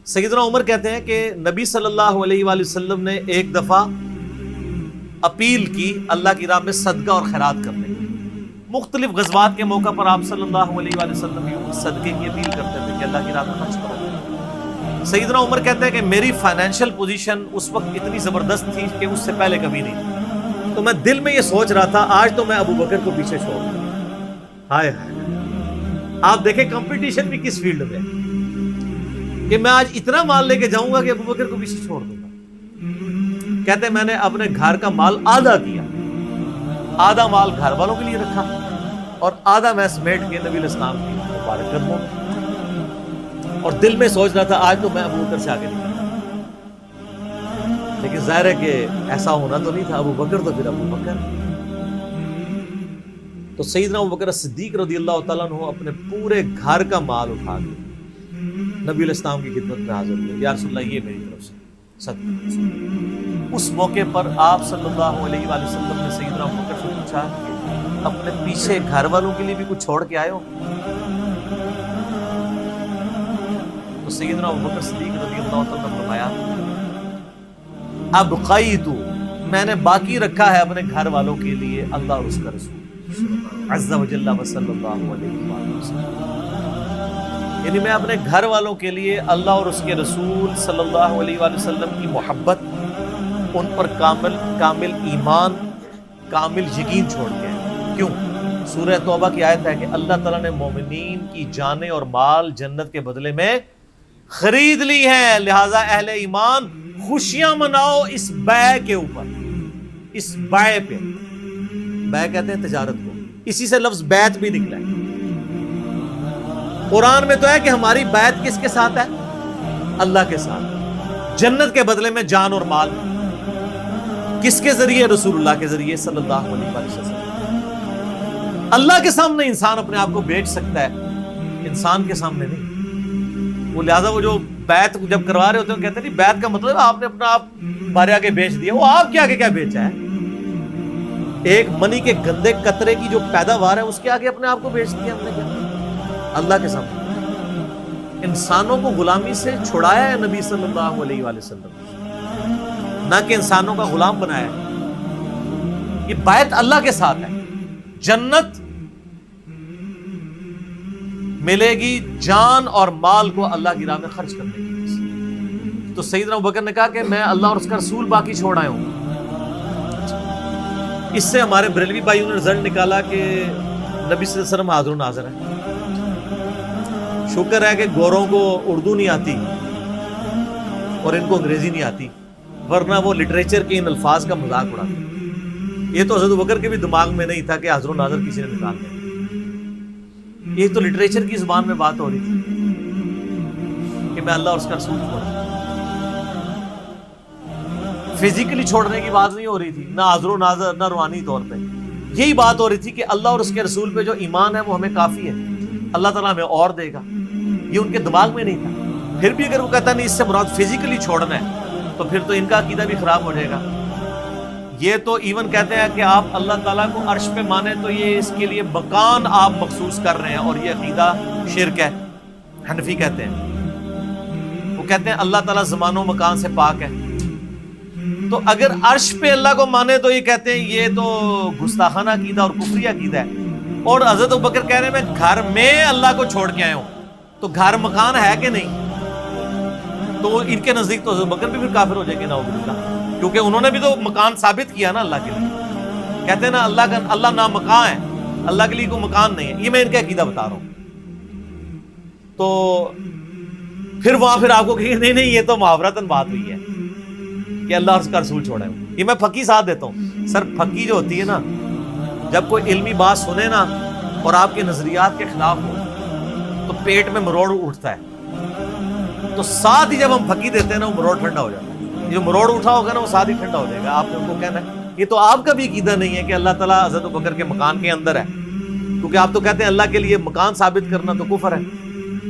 سیدنا عمر کہتے ہیں کہ نبی صلی اللہ علیہ وآلہ وسلم نے ایک دفعہ اپیل کی اللہ کی راہ میں صدقہ اور خیرات کرنے کی۔ مختلف غزوات کے موقع پر آپ صلی اللہ علیہ وآلہ وسلم صدقے کی اپیل کرتے تھے کہ اللہ کی راہ میں خرچ کرو۔ سیدنا عمر کہتے ہیں کہ میری فائنینشیل پوزیشن اس وقت اتنی زبردست تھی کہ اس سے پہلے کبھی نہیں تھی، تو میں دل میں یہ سوچ رہا تھا آج تو میں ابو بکر کو پیچھے چھوڑ دوں۔ ہائے آپ دیکھیں کمپٹیشن بھی کس فیلڈ میں کہ میں آج اتنا مال لے کے جاؤں گا کہ ابو بکر کو پیچھے چھوڑ دوں گا۔ کہتے ہیں میں نے اپنے گھر کا مال آدھا کیا، آدھا مال گھر والوں کے لیے رکھا اور آدھا میں سمیٹ کے نبی علیہ السلام کی مبارک قدموں میں، اور دل میں سوچ رہا تھا آج تو میں ابو بکر سے آگے نہیں، لیکن ظاہر ہے کہ ایسا ہونا تو نہیں تھا۔ ابو بکر تو پھر ابو بکر۔ تو سیدنا ابو بکر صدیق رضی اللہ تعالیٰ عنہ اپنے پورے گھر کا مال اٹھا کے نبی علیہ السلام کی خدمت میں حاضر ہوئے، یا رسول اللہ یہ میری طرف سے صدقہ۔ اس موقع پر آپ صلی اللہ علیہ وآلہ وسلم نے سیدنا ابو بکر سے پوچھا کہ اپنے پیچھے گھر والوں کے لیے بھی کچھ چھوڑ کے آئے ہو؟ تو سیدنا ابو بکر صدیق رضی اللہ تعالیٰ نے فرمایا ابقیت، میں نے باقی رکھا ہے اپنے گھر والوں کے لیے اللہ اور اس کا رسول عز و جل و صلی اللہ علیہ وآلہ وسلم، یعنی میں اپنے گھر والوں کے لیے اللہ اور اس کے رسول صلی اللہ علیہ وآلہ وسلم کی محبت، ان پر کامل ایمان، کامل یقین چھوڑ کے ہیں۔ کیوں؟ سورہ توبہ کی آیت ہے کہ اللہ تعالیٰ نے مومنین کی جانیں اور مال جنت کے بدلے میں خرید لی ہیں، لہٰذا اہل ایمان خوشیاں مناؤ اس بیع کے اوپر، اس بیع پہ۔ بیع کہتے ہیں تجارت کو، اسی سے لفظ بیعت بھی نکلا ہے۔ قرآن میں تو ہے کہ ہماری بیعت کس کے ساتھ ہے؟ اللہ کے ساتھ، جنت کے بدلے میں جان اور مال۔ کس کے ذریعے؟ رسول اللہ کے ذریعے صلی اللہ علیہ وسلم۔ اللہ کے سامنے انسان اپنے آپ کو بیچ سکتا ہے، انسان کے سامنے نہیں۔ وہ لہٰذا وہ جو بیعت جب کروا رہے ہوتے ہیں کہتے ہیں بیعت کا مطلب آپ نے اپنا آپ ہمارے آگے بیچ دیا۔ وہ آپ کے آگے کیا بیچا ہے؟ ایک منی کے گندے قطرے کی جو پیداوار ہے اس کے آگے اپنے آپ کو بیچ دیا ہم نے کیا؟ اللہ کے سامنے انسانوں کو غلامی سے چھڑایا ہے نبی صلی اللہ علیہ وآلہ وسلم، نہ کہ انسانوں کا غلام بنایا ہے۔ یہ بیعت اللہ کے ساتھ ہے۔ جنت ملے گی جان اور مال کو اللہ کی راہ میں خرچ کرنے کی وجہ سے۔ تو سیدنا ابوبکر نے کہا کہ میں اللہ اور اس کا رسول باقی چھوڑ آیا ہوں۔ اس سے ہمارے بریلوی بھائیوں نے رزلٹ نکالا کہ نبی صلی اللہ علیہ وسلم حاضر و ناظر ہے۔ شکر ہے کہ گوروں کو اردو نہیں آتی اور ان کو انگریزی نہیں آتی، ورنہ وہ لٹریچر کے ان الفاظ کا مذاق اڑاتے۔ یہ تو حضرت ابوبکر کے بھی دماغ میں نہیں تھا کہ حاضر و ناظر کسی نے نکال دیا۔ یہ تو لٹریچر کی زبان میں بات ہو رہی تھی کہ میں اللہ اور اس کا رسول چھوڑا، فزیکلی چھوڑنے کی بات نہیں ہو رہی تھی، نہ حاضر و ناظر نہ روحانی طور پہ۔ یہی بات ہو رہی تھی کہ اللہ اور اس کے رسول پہ جو ایمان ہے وہ ہمیں کافی ہے، اللہ تعالیٰ ہمیں اور دے گا۔ یہ ان کے دماغ میں نہیں تھا۔ پھر بھی اگر وہ کہتا نہیں اس سے مراد فزیکلی چھوڑنا ہے تو پھر تو ان کا عقیدہ بھی خراب ہو جائے گا۔ یہ تو ایون کہتے ہیں کہ آپ اللہ تعالیٰ کو عرش پہ مانیں تو یہ اس کے لیے مکان آپ مخصوص کر رہے ہیں، اور یہ عقیدہ شرک ہے، حنفی کہتے ہیں۔ وہ کہتے ہیں اللہ تعالیٰ زمان و مکان سے پاک ہے، تو اگر عرش پہ اللہ کو مانے تو یہ کہتے ہیں یہ تو گستاخانہ عقیدہ اور کفری عقیدہ ہے۔ اور حضرت ابوبکر کہہ رہے ہیں میں گھر میں اللہ کو چھوڑ کے آیا ہوں، تو گھر مکان ہے کہ نہیں؟ تو ان کے نزدیک تو حضرت ابوبکر بھی پھر کافر ہو جائے گے نعوذ باللہ، کیونکہ انہوں نے بھی تو مکان ثابت کیا نا اللہ کے لیے۔ کہتے ہیں نا اللہ نہ مکان ہے، اللہ کے لیے کوئی مکان نہیں ہے۔ یہ میں ان کا عقیدہ بتا رہا ہوں۔ تو پھر وہاں پھر آپ کو کہیں نہیں یہ تو محاورتاً بات ہوئی ہے کہ اللہ اور اس کا رسول چھوڑا ہے۔ یہ میں پھکی ساتھ دیتا ہوں۔ سر پھکی جو ہوتی ہے نا، جب کوئی علمی بات سنے نا اور آپ کے نظریات کے خلاف ہو تو پیٹ میں مروڑ اٹھتا ہے، تو ساتھ ہی جب ہم پھکی دیتے ہیں نا وہ مروڑ ٹھنڈا ہو جاتا ہے۔ جو مروڑ اٹھا ہوگا نا وہ ساتھ ہی ٹھنڈا ہو جائے گا۔ آپ نے ان کو کہنا ہے یہ تو آپ کا بھی عقیدہ نہیں ہے کہ اللہ تعالیٰ حضرت ابوبکر کے مکان کے اندر ہے، کیونکہ آپ تو کہتے ہیں اللہ کے لیے مکان ثابت کرنا تو کفر ہے۔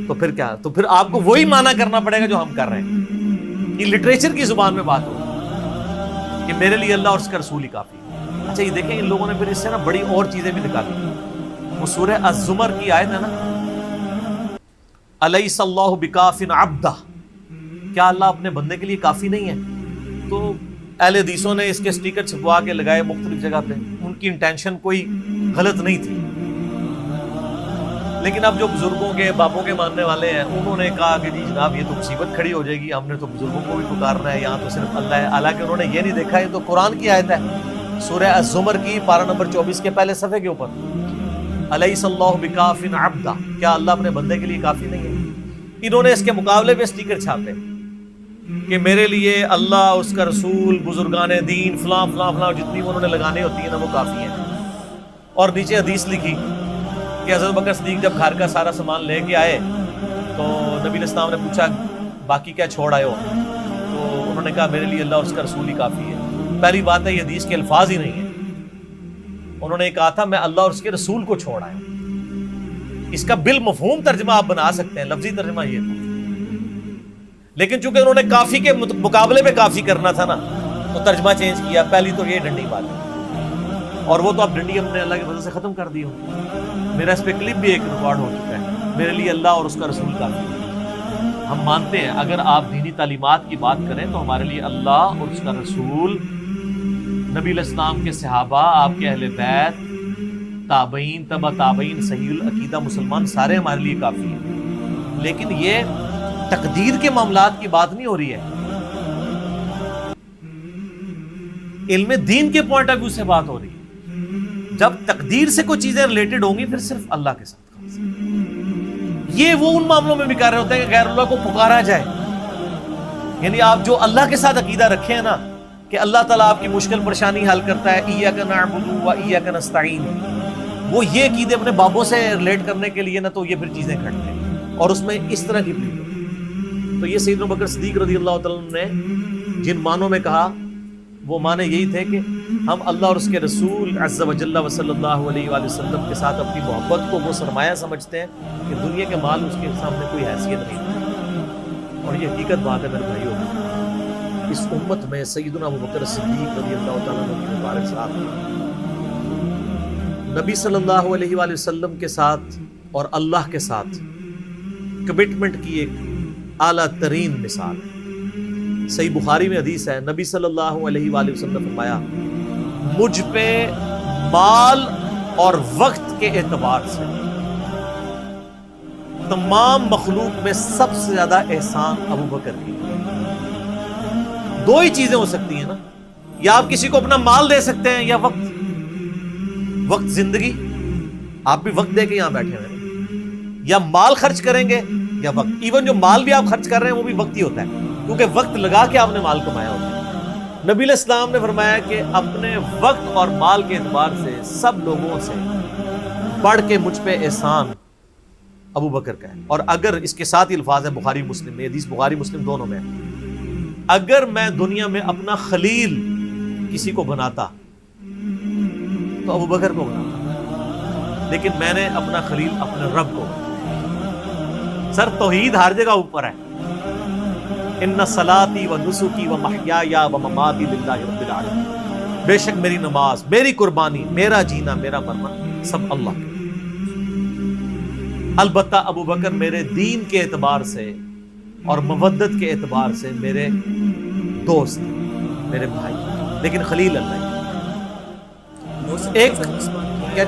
تو پھر کیا؟ تو پھر آپ کو وہی معنی کرنا پڑے گا جو ہم کر رہے ہیں۔ یہ لٹریچر کی زبان میں بات ہو کہ میرے لیے اللہ اور اس کا رسول ہی کافی ہے۔ اچھا یہ دیکھیں ان لوگوں نے پھر اس سے نا بڑی اور چیزیں بھی نکالی۔ وہ سورہ الزمر کی آیت ہے نا، الیس اللہ بکاف عبدہ، کیا اللہ اپنے بندے کے لیے کافی نہیں ہے؟ تو اہل حدیثوں نے اس کے سٹیکر چھپوا کے لگائے مختلف جگہ پہ، ان کی انٹینشن کوئی غلط نہیں تھی، لیکن اب جو بزرگوں کے باپوں کے ماننے والے ہیں انہوں نے کہا کہ جی جناب یہ تو مصیبت کھڑی ہو جائے گی، ہم نے تو بزرگوں کو بھی پکارنا ہے، یہاں تو صرف اللہ ہے، حالانکہ انہوں نے یہ نہیں دیکھا، یہ تو قرآن کی آیت ہے، سورہ الزمر کی پارہ نمبر 24 کے پہلے صفحے کے اوپر، الیس اللہ بکاف عبدا، کیا اللہ اپنے بندے کے لیے کافی نہیں ہے؟ انہوں نے اس کے مقابلے پہ سٹیکر چھاپے کہ میرے لیے اللہ، اس کا رسول، بزرگان دین، فلاں فلاں فلاں، جتنی انہوں نے لگانے ہوتی ہیں نا وہ کافی ہیں، اور نیچے حدیث لکھی کہ حضرت بکر صدیق جب گھر کا سارا سامان لے کے آئے تو نبی علیہ السلام نے پوچھا باقی کیا چھوڑ آئے ہو؟ تو انہوں نے کہا میرے لیے اللہ اور اس کا رسول ہی کافی ہے۔ پہلی بات ہے یہ حدیث کے الفاظ ہی نہیں ہیں، انہوں نے کہا تھا میں اللہ اور اس کے رسول کو چھوڑ آیا ہوں، اس کا بالمفہوم ترجمہ آپ بنا سکتے ہیں، لفظی ترجمہ یہ تھا، لیکن چونکہ انہوں نے کافی کے مقابلے میں کافی کرنا تھا نا تو ترجمہ چینج کیا۔ پہلی تو یہ ڈنڈی بات ہے، اور وہ تو اب ڈنڈی ہم نے اللہ کی وجہ سے ختم کر دی ہو، میرا اس پہ کلپ بھی ایک ریکارڈ ہو چکا ہے، میرے لیے اللہ اور اس کا رسول کافی ہے۔ ہم مانتے ہیں اگر آپ دینی تعلیمات کی بات کریں تو ہمارے لیے اللہ اور اس کا رسول، نبی علیہ السلام کے صحابہ، آپ کے اہل بیت، تابعین، تبع تابعین، صحیح العقیدہ مسلمان سارے ہمارے لیے کافی ہیں، لیکن یہ تقدیر کے معاملات کی بات نہیں ہو رہی ہے، علم دین کے پوائنٹ آف ویو سے بات ہو رہی ہے۔ جب تقدیر سے کوئی چیزیں ریلیٹڈ ہوں گی پھر صرف اللہ کے ساتھ خاص۔ یہ وہ ان معاملوں میں بھی کر رہے ہوتے ہیں کہ غیر اللہ کو پکارا جائے، یعنی آپ جو اللہ کے ساتھ عقیدہ رکھے ہیں نا کہ اللہ تعالیٰ آپ کی مشکل پریشانی حل کرتا ہے، ایاک نعبد و ایاک نستعین، وہ یہ عقیدے اپنے بابوں سے ریلیٹ کرنے کے لیے نا تو یہ پھر چیزیں کھڑتے ہیں اور اس میں اس طرح کی پلیٹ ہوتی ہے۔ تو یہ سیدنا بکر صدیق رضی اللہ تعالیٰ نے جن معنوں میں کہا وہ معنی یہی تھے کہ ہم اللہ اور اس کے رسول عز و جل و صلی اللہ علیہ وآلہ وسلم کے ساتھ اپنی محبت کو وہ سرمایہ سمجھتے ہیں کہ دنیا کے مال اس کے سامنے کوئی حیثیت نہیں، اور یہ حقیقت بات ہے میرے بھائیوں، اس امت میں سیدنا ابو بکر صدیق رضی اللہ تعالیٰ عنہ کی مبارک صاحب نبی صلی اللہ علیہ وآلہ وسلم کے ساتھ اور اللہ کے ساتھ کمٹمنٹ کی ایک اعلیٰ ترین مثال ہے۔ صحیح بخاری میں حدیث ہے، نبی صلی اللہ علیہ وآلہ وسلم نے فرمایا مجھ پہ مال اور وقت کے اعتبار سے تمام مخلوق میں سب سے زیادہ احسان ابو بکر کی۔ دو ہی چیزیں ہو سکتی ہیں نا، یا آپ کسی کو اپنا مال دے سکتے ہیں یا وقت۔ وقت زندگی، آپ بھی وقت دے کے یہاں بیٹھے ہوئے، یا مال خرچ کریں گے یا وقت۔ ایون جو مال بھی آپ خرچ کر رہے ہیں وہ بھی وقت ہی ہوتا ہے، کیونکہ وقت لگا کے آپ نے مال کمایا ہوتا ہے۔ نبی علیہ السلام نے فرمایا کہ اپنے وقت اور مال کے اعتبار سے سب لوگوں سے بڑھ کے مجھ پہ احسان ابو بکر کا ہے۔ اور اگر اس کے ساتھ ہی الفاظ ہے بخاری مسلم میں، حدیث بخاری مسلم دونوں میں، اگر میں دنیا میں اپنا خلیل کسی کو بناتا تو ابو بکر کو بناتا، لیکن میں نے اپنا خلیل اپنے رب کو بنایا۔ سر توحید ہر جگہ اوپر ہے، ان صلاتی و نسکی و محیای و مماتی للہ رب العالمین، بے شک میری نماز، میری قربانی، میرا جینا، میرا مرنا سب اللہ کے۔ البتہ ابو بکر میرے دین کے اعتبار سے اور مودت کے اعتبار سے میرے دوست، میرے بھائی، لیکن خلیل اللہ ایک کیا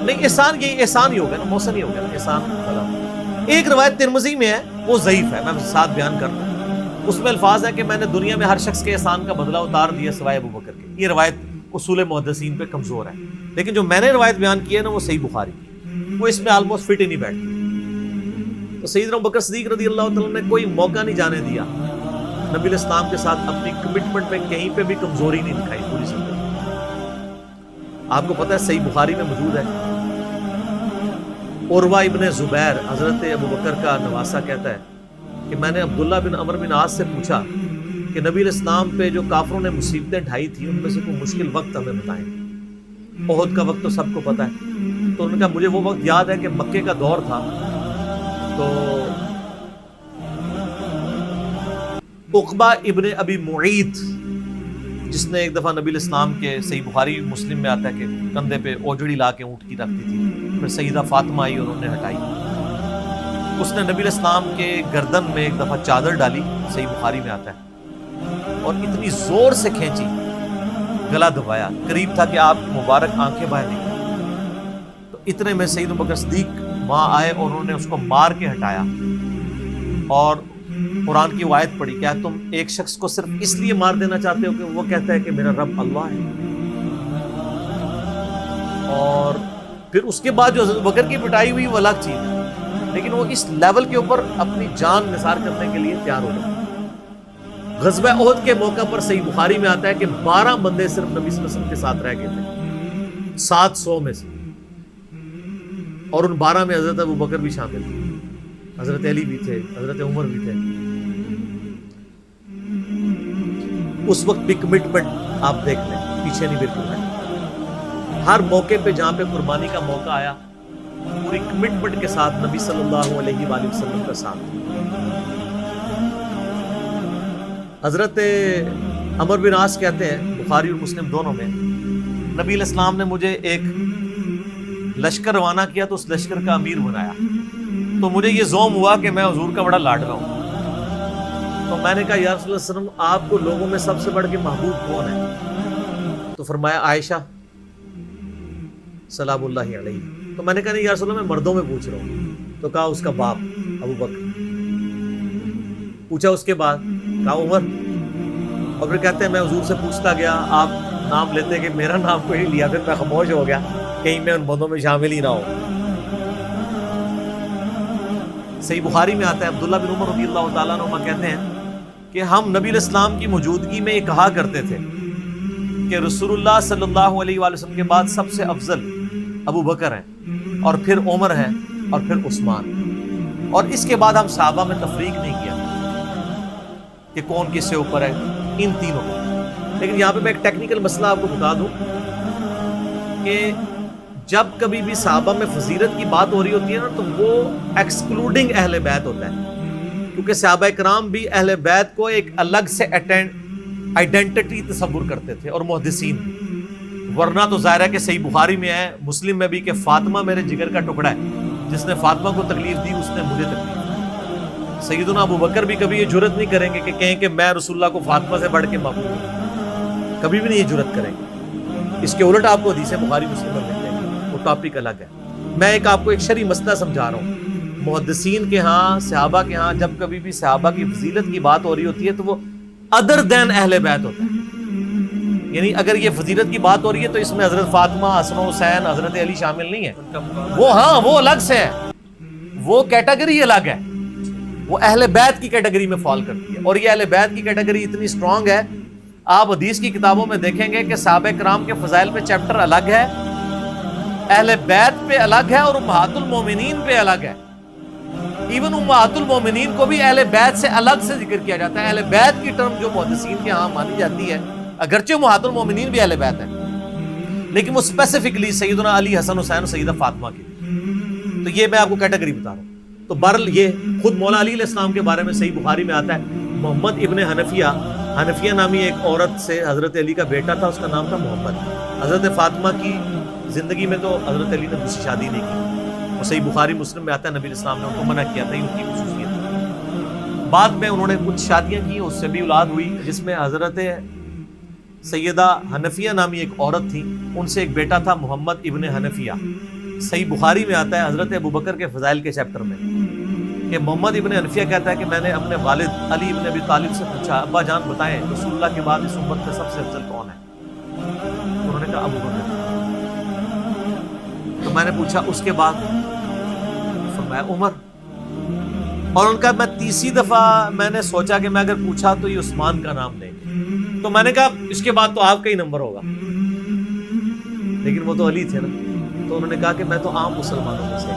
نہیں، احسان یہی احسان ہی ہوگا نا، محسن ہی ہوگا نا، احسان۔ ایک روایت ترمذی میں ہے، وہ ضعیف ہے، میں ساتھ بیان کر رہا ہوں، اس میں الفاظ ہے کہ میں نے دنیا میں ہر شخص کے احسان کا بدلہ اتار دیا سوائے ابو بکر کے۔ یہ روایت اصول محدثین پہ کمزور ہے، لیکن جو میں نے روایت بیان کی ہے نا وہ صحیح بخاری کی، وہ اس میں آلموسٹ فٹ ہی نہیں بیٹھتی۔ تو سیدنا ابو بکر صدیق رضی اللہ تعالیٰ نے کوئی موقع نہیں جانے دیا نبی علیہ السلام کے ساتھ اپنی کمٹمنٹ میں کہیں پہ بھی کمزوری نہیں دکھائی پوری زندگی۔ آپ کو پتہ ہے صحیح بخاری میں موجود ہے، عروہ ابن زبیر حضرت ابو بکر کا نواسہ کہتا ہے کہ میں نے عبداللہ بن عمر بن عاص سے پوچھا کہ نبی علیہ السلام پہ جو کافروں نے مصیبتیں ڈھائی تھیں ان میں سے کوئی مشکل وقت ہمیں بتائیں۔ احد کا وقت تو سب کو پتہ ہے، تو انہوں نے کہا مجھے وہ وقت یاد ہے کہ مکے کا دور تھا، تو عقبہ ابن ابی معیط جس نے ایک دفعہ نبی علیہ السلام کے، صحیح بخاری مسلم میں آتا ہے کہ کندھے پہ اوجڑی لا کے اونٹ کی رکھتی تھی، پھر سیدہ فاطمہ آئی اور انہوں نے ہٹائی، اس نے نبی علیہ السلام کے گردن میں ایک دفعہ چادر ڈالی، صحیح بخاری میں آتا ہے، اور اتنی زور سے کھینچی، گلا دبایا، قریب تھا کہ آپ مبارک آنکھیں باہر نکلیں۔ تو اتنے میں سیدنا ابوبکر صدیق وہاں آئے اور انہوں نے اس کو مار کے ہٹایا، اور قرآن کی وہ آیت پڑھی، کیا تم ایک شخص کو صرف اس لیے مار دینا چاہتے ہو کہ وہ کہتا ہے کہ میرا رب اللہ ہے؟ اور پھر اس کے بعد جو حضرت بکر کی پٹائی ہوئی وہ الگ چیز ہے، لیکن وہ اس لیول کے اوپر اپنی جان نثار کرنے کے لیے تیار ہو گئے۔ غزوہ احد کے موقع پر صحیح بخاری میں آتا ہے کہ 12 بندے صرف نبی صلی اللہ علیہ وسلم کے ساتھ رہ گئے تھے 700 میں سے، اور ان 12 میں حضرت ابوبکر بھی شامل تھے، حضرت علی بھی تھے، حضرت عمر بھی تھے۔ اس وقت بھی کمٹمنٹ آپ دیکھ لیں، پیچھے نہیں بالکل ہے۔ ہر موقع پہ جہاں پہ قربانی کا موقع آیا، پوری کمٹمنٹ کے ساتھ نبی صلی اللہ علیہ وآلہ وسلم کا ساتھ۔ حضرت عمر بن عاص کہتے ہیں بخاری اور مسلم دونوں میں، نبی علیہ السلام نے مجھے ایک لشکر روانہ کیا تو اس لشکر کا امیر بنایا، تو مجھے یہ زوم ہوا کہ میں حضور کا بڑا لاڈلا ہوں۔ تو میں نے کہا یا رسول اللہ صلی اللہ علیہ وسلم، آپ کو لوگوں میں سب سے بڑھ کے محبوب کون ہے؟ تو فرمایا عائشہ سلام اللہ علیہ۔ تو میں نے کہا نہیں یا رسول اللہ، میں مردوں میں پوچھ رہا ہوں۔ تو کہا اس کا باپ ابوبکر۔ پوچھا اس کے بعد، کہا عمر۔ اور پھر کہتے ہیں میں حضور سے پوچھتا گیا، آپ نام لیتے کہ میرا نام کوئی نہیں لیا، پھر میں خاموش ہو گیا کہیں میں ان بندوں میں شامل ہی نہ ہو۔ صحیح بخاری میں آتا ہے عبداللہ بن عمر رضی اللہ تعالیٰ عنہ کہتے ہیں کہ ہم نبی علیہ السلام کی موجودگی میں یہ کہا کرتے تھے کہ رسول اللہ صلی اللہ علیہ وآلہ وسلم کے بعد سب سے افضل ابو بکر ہیں، اور پھر عمر ہیں، اور پھر عثمان، اور اس کے بعد ہم صحابہ میں تفریق نہیں کیا کہ کون کس سے اوپر ہے، ان تینوں کو۔ لیکن یہاں پہ میں ایک ٹیکنیکل مسئلہ آپ کو بتا دوں کہ جب کبھی بھی صحابہ میں فضیلت کی بات ہو رہی ہوتی ہے نا، تو وہ ایکسکلوڈنگ اہل بیت ہوتا ہے، کیونکہ صحابہ کرام بھی اہل بیت کو ایک الگ سے آئیڈینٹی تصور کرتے تھے، اور محدثین بھی۔ ورنہ تو ظاہر ہے کہ صحیح بخاری میں ہے، مسلم میں بھی، کہ فاطمہ میرے جگر کا ٹکڑا ہے، جس نے فاطمہ کو تکلیف دی اس نے مجھے تکلیف دی۔ سیدنا ابو بکر بھی کبھی یہ جرت نہیں کریں گے کہ کہیں کہ میں رسول اللہ کو فاطمہ سے بڑھ کے محبوب ہوں، کبھی بھی نہیں یہ جرت کریں گے۔ اس کے الٹ آپ کو حدیث بخاری مسلم میں ملتے ہیں، وہ ٹاپک الگ ہے۔ میں آپ کو ایک شرعی مسئلہ سمجھا رہا ہوں۔ محدثین کے ہاں، صحابہ کے ہاں، جب کبھی بھی صحابہ کی فضیلت کی بات ہو رہی ہوتی ہے تو وہ ادر دین اہل بیت ہوتا ہے، یعنی اگر یہ فضیلت کی بات ہو رہی ہے تو اس میں حضرت فاطمہ، حسن و حسین، حضرت علی شامل نہیں ہے، وہ ہاں وہ الگ سے ہے، وہ کیٹیگری الگ ہے، وہ اہل بیت کی کیٹیگری میں فال کرتی ہے۔ اور یہ اہل بیت کی کیٹیگری اتنی سٹرونگ ہے، آپ حدیث کی کتابوں میں دیکھیں گے کہ صحابہ کرام کے فضائل پہ چیپٹر الگ ہے، اہل بیت پہ الگ ہے، اور امہات المومنین پہ الگ ہے۔ ایون امہات المومنین کو بھی اہل بیت سے الگ سے ذکر کیا جاتا ہے۔ اہل بیت کی ٹرم جو محدثین کے ہاں مانی جاتی ہے، اگرچہ امہات المومنین بھی اہل بیت ہیں، لیکن وہ اسپیسیفکلی سیدنا علی، حسن حسین اور سیدہ فاطمہ کی۔ تو یہ میں آپ کو کیٹیگری بتا رہا ہوں۔ تو بہرحال یہ خود مولا علی علیہ السلام کے بارے میں صحیح بخاری میں آتا ہے، محمد ابن حنفیہ نامی ایک عورت سے حضرت علی کا بیٹا تھا، اس کا نام تھا محمد۔ حضرت فاطمہ کی زندگی میں تو حضرت علی نے دوسری شادی نہیں کی، اور صحیح بخاری مسلم میں آتا ہے نبی علیہ السلام نے ان کو منع کیا تھا، ان کی خصوصیت۔ بعد میں انہوں نے کچھ شادیاں کی، اس سے بھی اولاد ہوئی، جس میں حضرت سیدہ حنفیہ نامی ایک عورت تھی، ان سے ایک بیٹا تھا محمد ابن حنفیہ۔ صحیح بخاری میں آتا ہے حضرت ابوبکر کے فضائل کے چیپٹر میں کہ محمد ابن حنفیہ کہتا ہے کہ میں نے اپنے والد علی ابن ابی طالب سے پوچھا، ابا جان بتائیں رسول اللہ کے بعد اس امت کا سب سے افضل کون ہے؟ انہوں نے کہا ابوبکر۔ تو میں نے پوچھا اس کے بعد؟ فرمایا عمر۔ اور ان کا میں تیسری دفعہ میں نے سوچا کہ میں اگر پوچھا تو یہ عثمان کا نام لیں گے، تو میں نے کہا اس کے بعد تو آپ کا ہی نمبر ہوگا، لیکن وہ تو علی تھے نا۔ تو انہوں نے کہا کہ میں تو عام مسلمانوں میں سے